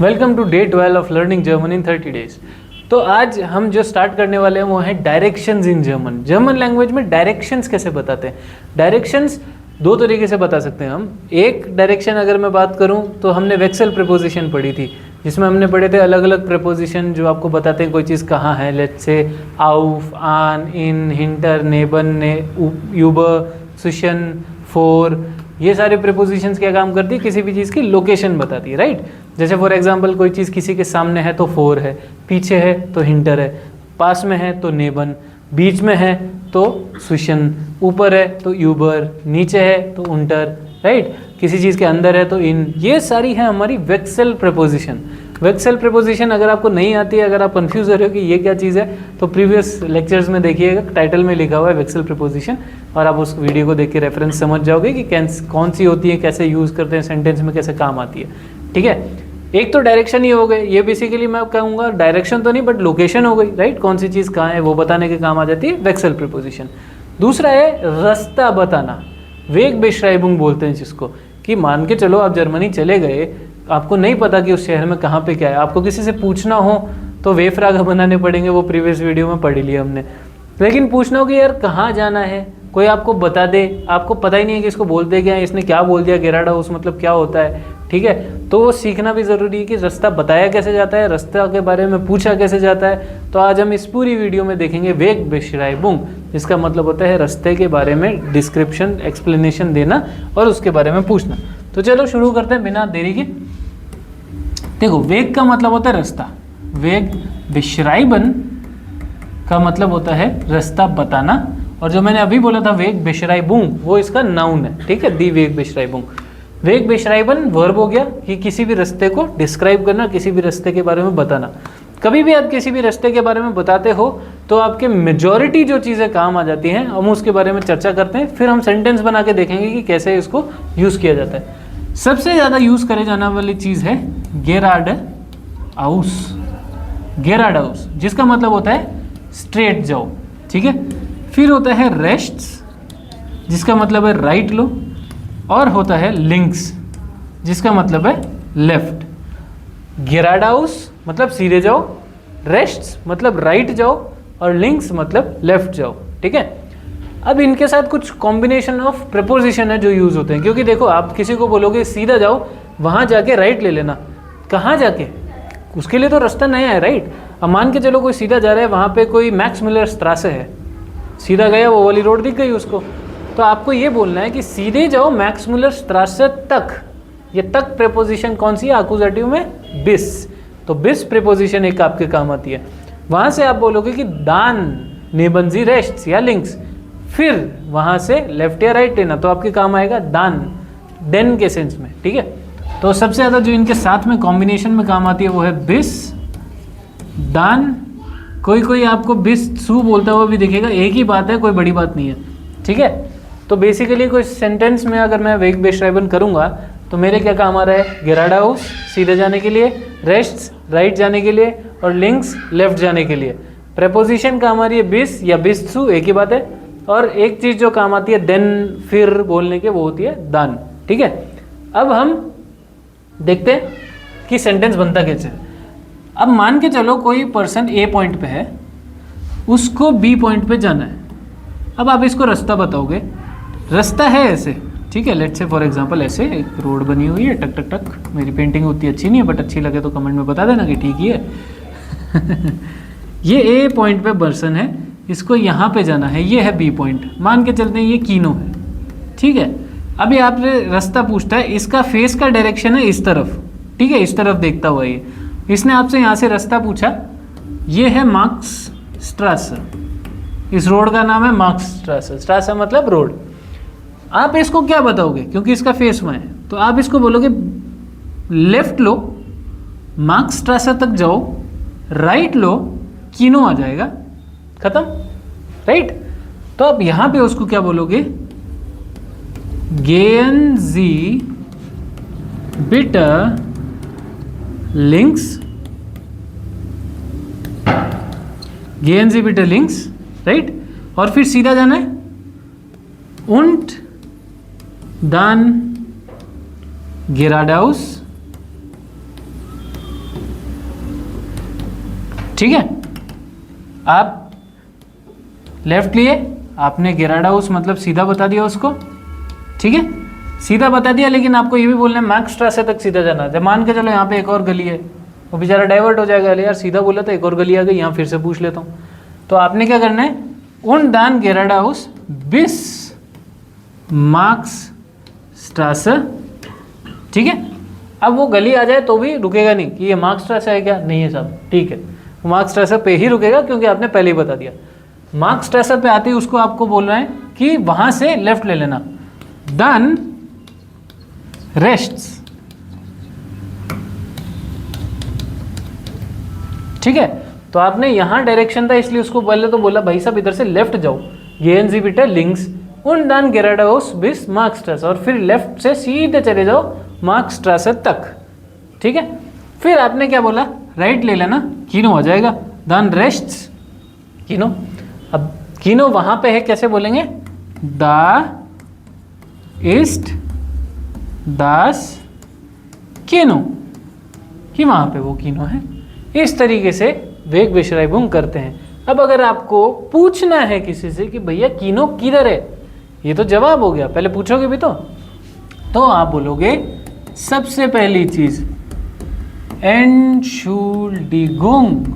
Welcome to day 12 of learning German in 30 days. तो आज हम जो स्टार्ट करने वाले हैं वो है directions in German. German language में डायरेक्शंस कैसे बताते हैं। डायरेक्शंस दो तरीके से बता सकते हैं हम। एक डायरेक्शन अगर मैं बात करूं तो हमने वेक्सल प्रीपोजिशन पढ़ी थी, जिसमें हमने पढ़े थे अलग अलग प्रीपोजिशन जो आपको बताते हैं कोई चीज़ कहाँ है। लेट्स से आउफ, आन, इन, हिंटर, नेबन, ने, यूबर, सुशन, फोर, ये सारे प्रीपोजिशंस क्या काम करती है, किसी भी चीज़ की लोकेशन बताती है, राइट। जैसे फॉर एग्जांपल कोई चीज़ किसी के सामने है तो फोर है, पीछे है तो हिंटर है, पास में है तो नेबन, बीच में है तो सुशन, ऊपर है तो यूबर, नीचे है तो उंटर, राइट। किसी चीज़ के अंदर है तो इन। ये सारी है हमारी वेक्सल प्रीपोजिशन। वेक्सल प्रीपोजिशन अगर आपको नहीं आती है, अगर आप कंफ्यूज हो रहे हो कि ये क्या चीज़ है, तो प्रीवियस लेक्चर्स में देखिएगा, टाइटल में लिखा हुआ है वेक्सल प्रीपोजिशन, और आप उस वीडियो को देख के रेफरेंस समझ जाओगे कि कौन सी होती है, कैसे यूज़ करते हैं, सेंटेंस में कैसे काम आती है, ठीक है। एक तो डायरेक्शन ही हो गए, ये बेसिकली मैं कहूँगा डायरेक्शन तो नहीं बट लोकेशन हो गई, राइट। कौन सी चीज़ कहाँ है वो बताने के काम आ जाती है वेक्सल प्रीपोजिशन। दूसरा है रास्ता बताना, वेग बेश्राइबुंग बोलते हैं जिसको, कि मान के चलो आप जर्मनी चले गए, आपको नहीं पता कि उस शहर में कहाँ पे क्या है, आपको किसी से पूछना हो तो वे फ्राग बनाने पड़ेंगे, वो प्रीवियस वीडियो में पढ़ लिया हमने। लेकिन पूछना हो कि यार कहाँ जाना है, कोई आपको बता दे, आपको पता ही नहीं है कि इसको बोलते क्या है, इसने क्या बोल दिया, गेराडाउस मतलब क्या होता है, ठीक है। तो वो सीखना भी ज़रूरी है कि रास्ता बताया कैसे जाता है, रास्ता के बारे में पूछा कैसे जाता है। तो आज हम इस पूरी वीडियो में देखेंगे वेग बेश्राइबुंग, जिसका मतलब होता है रास्ते के बारे में डिस्क्रिप्शन, एक्सप्लेनेशन देना और उसके बारे में पूछना। तो चलो शुरू करते हैं बिना देरी के। देखो, वेग का मतलब होता है रास्ता, वेग बेश्राइबन का मतलब होता है रास्ता बताना, और जो मैंने अभी बोला था वेग बेश्राइबुंग वो इसका नाउन है, ठीक है, दी वेग बेश्राइबुंग। वेग बेश्राइबन वर्ब हो गया कि किसी भी रास्ते को डिस्क्राइब करना, किसी भी रास्ते के बारे में बताना। कभी भी आप किसी भी रास्ते के बारे में बताते हो तो आपके मेजॉरिटी जो चीज़ें काम आ जाती हैं, हम उसके बारे में चर्चा करते हैं, फिर हम सेंटेंस बना के देखेंगे कि कैसे इसको यूज़ किया जाता है। सबसे ज़्यादा यूज़ करे जाने वाली चीज़ है गेराडाउस, गेराडाउस जिसका मतलब होता है स्ट्रेट जाओ, ठीक है। फिर होता है रेस्ट्स जिसका मतलब है राइट लो, और होता है लिंक्स जिसका मतलब है लेफ्ट। गेराडाउस मतलब सीधे जाओ, रेस्ट्स मतलब राइट जाओ, और लिंक्स मतलब लेफ्ट जाओ, ठीक है। अब इनके साथ कुछ कॉम्बिनेशन ऑफ प्रपोजिशन है जो यूज़ होते हैं, क्योंकि देखो आप किसी को बोलोगे सीधा जाओ, वहाँ जाके राइट ले लेना, कहाँ जाके, उसके लिए तो रास्ता नया है, राइट। अब मान के चलो कोई सीधा जा रहा है, वहाँ पे कोई मैक्स मिलर स्ट्रासे है, सीधा गया, वो वाली रोड दिख गई उसको, तो आपको ये बोलना है कि सीधे जाओ मैक्स मिलर स्ट्रासे तक। ये तक प्रेपोजिशन कौन सी है आकुजेटिव में, बिस। तो बिस प्रेपोजिशन एक आपके काम आती है। वहाँ से आप बोलोगे कि दान नेबंजी रेस्ट्स या लिंक्स, फिर वहाँ से लेफ्ट या राइट लेना, तो आपके काम आएगा दान, देन के सेंस में, ठीक है। तो सबसे ज़्यादा जो इनके साथ में कॉम्बिनेशन में काम आती है वो है बिस, दान। कोई आपको बिस सू बोलता हुआ भी दिखेगा, एक ही बात है, कोई बड़ी बात नहीं है, ठीक है। तो बेसिकली कोई सेंटेंस में अगर मैं वेग बेश्राइबन करूँगा तो मेरे क्या काम आ रहा है, गेराडाउस सीधे जाने के लिए, रेस्ट्स राइट जाने के लिए, और लिंक्स लेफ्ट जाने के लिए। प्रेपोजिशन काम आ रही है बिस या बिस्सू, एक ही बात है। और एक चीज़ जो काम आती है देन, फिर बोलने के, वो होती है दान, ठीक है। अब हम देखते हैं कि सेंटेंस बनता कैसे। अब मान के चलो कोई पर्सन ए पॉइंट पे है, उसको बी पॉइंट पे जाना है। अब आप इसको रास्ता बताओगे, रास्ता है ऐसे, ठीक है। लेट्स से फॉर एग्जांपल ऐसे एक रोड बनी हुई है, टक टक टक। मेरी पेंटिंग उतनी अच्छी नहीं है बट अच्छी लगे तो कमेंट में बता देना कि ठीक ही है। ये ए पॉइंट पे पर्सन है, इसको यहाँ पे जाना है, ये है बी पॉइंट, मान के चलते हैं ये कीनो है, ठीक है। अभी आपने रास्ता पूछता है, इसका फेस का डायरेक्शन है इस तरफ, ठीक है, इस तरफ देखता हुआ ये। इसने आपसे यहाँ से रास्ता पूछा, ये है मार्क्स स्ट्रासे, इस रोड का नाम है मार्क्स स्ट्रासे, स्ट्रासे मतलब रोड। आप इसको क्या बताओगे, क्योंकि इसका फेस वहाँ है, तो आप इसको बोलोगे लेफ्ट लो, मार्क्स स्ट्रासे तक जाओ, राइट लो, कीनो आ जाएगा, खत्म, राइट। तो आप यहाँ पे उसको क्या बोलोगे, गेन जी बिटा लिंक्स, गेन जी बिटा लिंक्स, राइट। और फिर सीधा जाना है, und dann geradeaus ठीक है, आप लेफ्ट लिए, आपने गेराडाउस मतलब सीधा बता दिया उसको, ठीक है, सीधा बता दिया, लेकिन आपको ये भी बोलना है मार्क्सट्रासे तक सीधा जाना है। जब मान के चलो यहाँ पे एक और गली है, वो बेचारा डाइवर्ट हो जाएगा, अरे यार सीधा बोला था एक और गली आ गई, यहाँ फिर से पूछ लेता हूँ। तो आपने क्या करना है, उन दान गेराडाउस बिस मार्क्सट्रासे, ठीक है। अब वो गली आ जाए तो भी रुकेगा नहीं कि ये मार्क्सट्रासे है क्या, नहीं है साहब, ठीक है, वो मार्क्सट्रासे पे ही रुकेगा क्योंकि आपने पहले ही बता दिया। मार्क्सट्रासे पे आते ही उसको आपको बोल रहे हैं कि वहां से लेफ्ट ले लेना, दन रेस्ट्स, ठीक है। तो आपने यहां डायरेक्शन था इसलिए उसको पहले तो बोला भाई साहब इधर से लेफ्ट जाओ, गेन जी बिटा लिंक्स उन दान गेराडाउस बिस मार्क्सट्रासे, और फिर लेफ्ट से सीधे चले जाओ मार्क्सट्रासे तक, ठीक है। फिर आपने क्या बोला, राइट ले लेना, कीनो आ जाएगा, दान रेस्ट्स कीनो। अब कीनो वहां पे है, कैसे बोलेंगे, द ईस्ट दास कीनो, कि वहां पे वो कीनो है। इस तरीके से वेगबेश्राइबुंग करते हैं। अब अगर आपको पूछना है किसी से कि भैया कीनो किधर है, ये तो जवाब हो गया, पहले पूछोगे भी तो आप बोलोगे सबसे पहली चीज एनशुल्डिगुंग।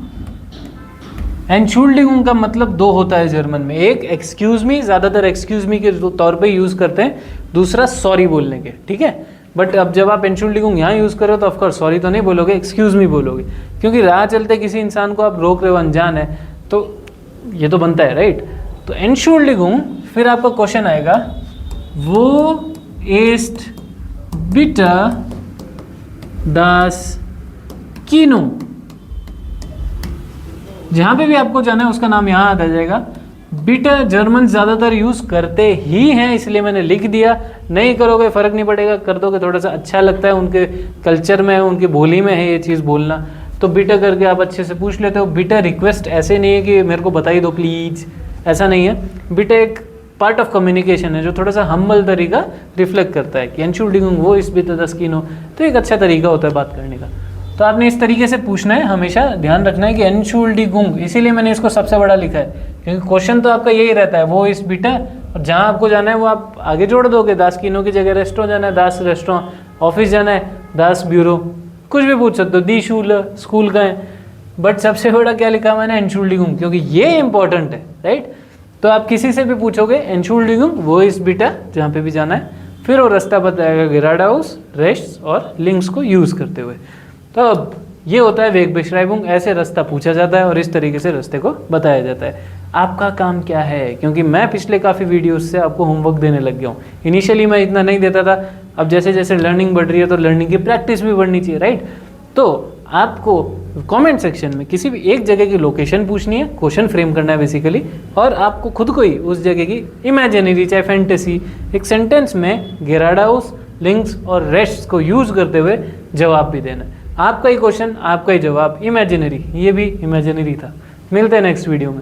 एनशुल्डिगुंग का मतलब दो होता है जर्मन में, एक एक्सक्यूज मी, ज्यादातर एक्सक्यूज मी के तौर पे यूज करते हैं, दूसरा सॉरी बोलने के, ठीक है। बट अब जब आप एनशुल्डिगुंग यहाँ यूज करो तो ऑफकोर्स सॉरी तो नहीं बोलोगे, एक्सक्यूज मी बोलोगे, क्योंकि राह चलते किसी इंसान को आप रोक रहे हो, अनजान है, तो ये तो बनता है, राइट। तो एनशुल्डिगुंग, फिर आपका क्वेश्चन आएगा वो इस्ट बिटा दास कीनो, जहां पे भी आपको जाना है उसका नाम यहाँ आ जाएगा। बीटा जर्मन ज़्यादातर यूज़ करते ही हैं, इसलिए मैंने लिख दिया, नहीं करोगे फ़र्क नहीं पड़ेगा, कर दोगे थोड़ा सा अच्छा लगता है, उनके कल्चर में, उनकी बोली में है ये चीज़ बोलना, तो बीटा करके आप अच्छे से पूछ लेते हो। बीटा रिक्वेस्ट ऐसे नहीं है कि मेरे को बता ही दो प्लीज़, ऐसा नहीं है। बीटा एक पार्ट ऑफ कम्युनिकेशन है जो थोड़ा सा हम्बल तरीका रिफ्लेक्ट करता है कि एनशुल्डिगुंग वो इस बीटा दस कीनो, तो एक अच्छा तरीका होता है बात करने का। तो आपने इस तरीके से पूछना है, हमेशा ध्यान रखना है कि एनशुल्डिगुंग, इसीलिए मैंने इसको सबसे बड़ा लिखा है, क्योंकि क्वेश्चन तो आपका यही रहता है वो इस बीटा, और जहाँ आपको जाना है वो आप आगे जोड़ दोगे, दास कीनो की जगह रेस्टोरेंट जाना है, दास रेस्टोरेंट, ऑफिस जाना है, दास ब्यूरो, कुछ भी पूछ सकते हो, दी शूल स्कूल का है, बट सबसे बड़ा क्या लिखा हुआ है ना, एनशुल्डिगुंग, क्योंकि ये इंपॉर्टेंट है, राइट। तो आप किसी से भी पूछोगे एनशुल्डिगुंग वो इस बीटा, जहाँ पे भी जाना है, फिर वो रास्ता बताएगा गेराडाउस, रेस्ट्स और लिंक्स को यूज़ करते हुए। तो अब ये होता है वेगबेश्राइबुंग, ऐसे रास्ता पूछा जाता है और इस तरीके से रास्ते को बताया जाता है। आपका काम क्या है, क्योंकि मैं पिछले काफ़ी वीडियोस से आपको होमवर्क देने लग गया हूँ, इनिशियली मैं इतना नहीं देता था, अब जैसे जैसे लर्निंग बढ़ रही है तो लर्निंग की प्रैक्टिस भी बढ़नी चाहिए, राइट। तो आपको कमेंट सेक्शन में किसी भी एक जगह की लोकेशन पूछनी है, क्वेश्चन फ्रेम करना है बेसिकली, और आपको खुद को ही उस जगह की इमेजिनरी चाहे फैंटेसी एक सेंटेंस में गेराडाउस, लिंक्स और रेस्ट्स को यूज़ करते हुए जवाब भी देना है। आपका ही क्वेश्चन, आपका ही जवाब, इमेजिनरी, ये भी इमेजिनरी था। मिलते हैं नेक्स्ट वीडियो में।